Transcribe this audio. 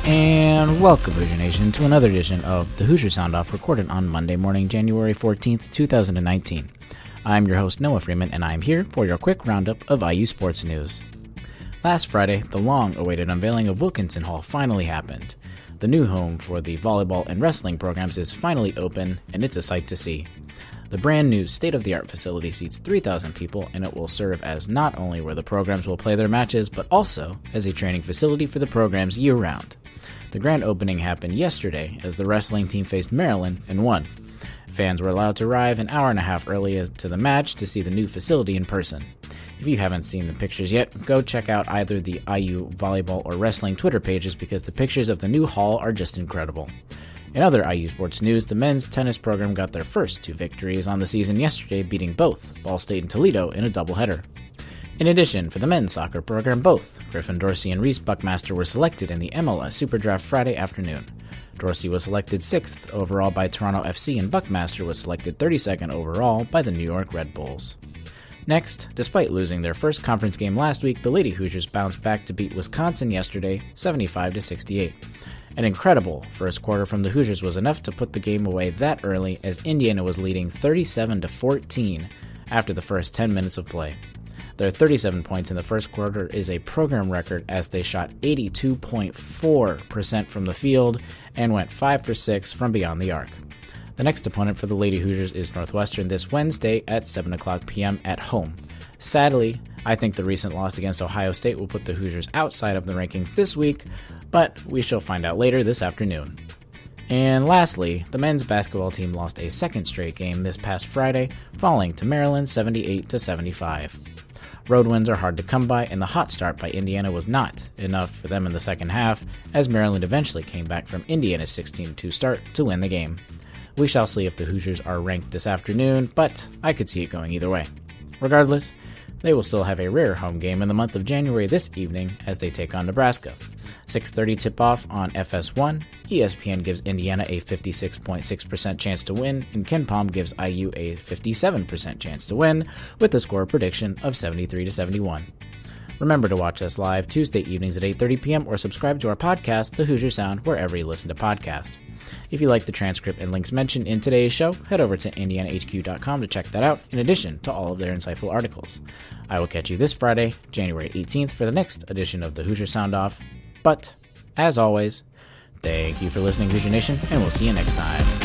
And welcome, Hoosier Nation, to another edition of the Hoosier Sound-Off, recorded on Monday morning, January 14th, 2019. I'm your host, Noah Freeman, and I'm here for your quick roundup of IU sports news. Last Friday, the long-awaited unveiling of Wilkinson Hall finally happened. The new home for the volleyball and wrestling programs is finally open, and it's a sight to see. The brand new state-of-the-art facility seats 3,000 people, and it will serve as not only where the programs will play their matches, but also as a training facility for the programs year-round. The grand opening happened yesterday as the wrestling team faced Maryland and won. Fans were allowed to arrive an hour and a half early to the match to see the new facility in person. If you haven't seen the pictures yet, go check out either the IU volleyball or wrestling Twitter pages because the pictures of the new hall are just incredible. In other IU sports news, the men's tennis program got their first 2 victories on the season yesterday, beating both Ball State and Toledo in a doubleheader. In addition, for the men's soccer program, both Griffin Dorsey and Reese Buckmaster were selected in the MLS Draft Friday afternoon. Dorsey was selected 6th overall by Toronto FC, and Buckmaster was selected 32nd overall by the New York Red Bulls. Next, despite losing their first conference game last week, the Lady Hoosiers bounced back to beat Wisconsin yesterday, 75-68. An incredible first quarter from the Hoosiers was enough to put the game away that early, as Indiana was leading 37-14 after the first 10 minutes of play. Their 37 points in the first quarter is a program record, as they shot 82.4% from the field and went 5 for 6 from beyond the arc. The next opponent for the Lady Hoosiers is Northwestern this Wednesday at 7 o'clock p.m. at home. Sadly, I think the recent loss against Ohio State will put the Hoosiers outside of the rankings this week, but we shall find out later this afternoon. And lastly, the men's basketball team lost a second straight game this past Friday, falling to Maryland 78-75. Road wins are hard to come by, and the hot start by Indiana was not enough for them in the second half, as Maryland eventually came back from Indiana's 16-2 start to win the game. We shall see if the Hoosiers are ranked this afternoon, but I could see it going either way. Regardless, they will still have a rare home game in the month of January this evening as they take on Nebraska. 6:30 tip-off on FS1, ESPN gives Indiana a 56.6% chance to win, and KenPom gives IU a 57% chance to win, with a score prediction of 73-71. Remember to watch us live Tuesday evenings at 8:30 p.m. or subscribe to our podcast, The Hoosier Sound, wherever you listen to podcasts. If you like the transcript and links mentioned in today's show, head over to indianahq.com to check that out, in addition to all of their insightful articles. I will catch you this Friday, January 18th, for the next edition of the Hoosier Sound-Off. But, as always, thank you for listening, Hoosier Nation, and we'll see you next time.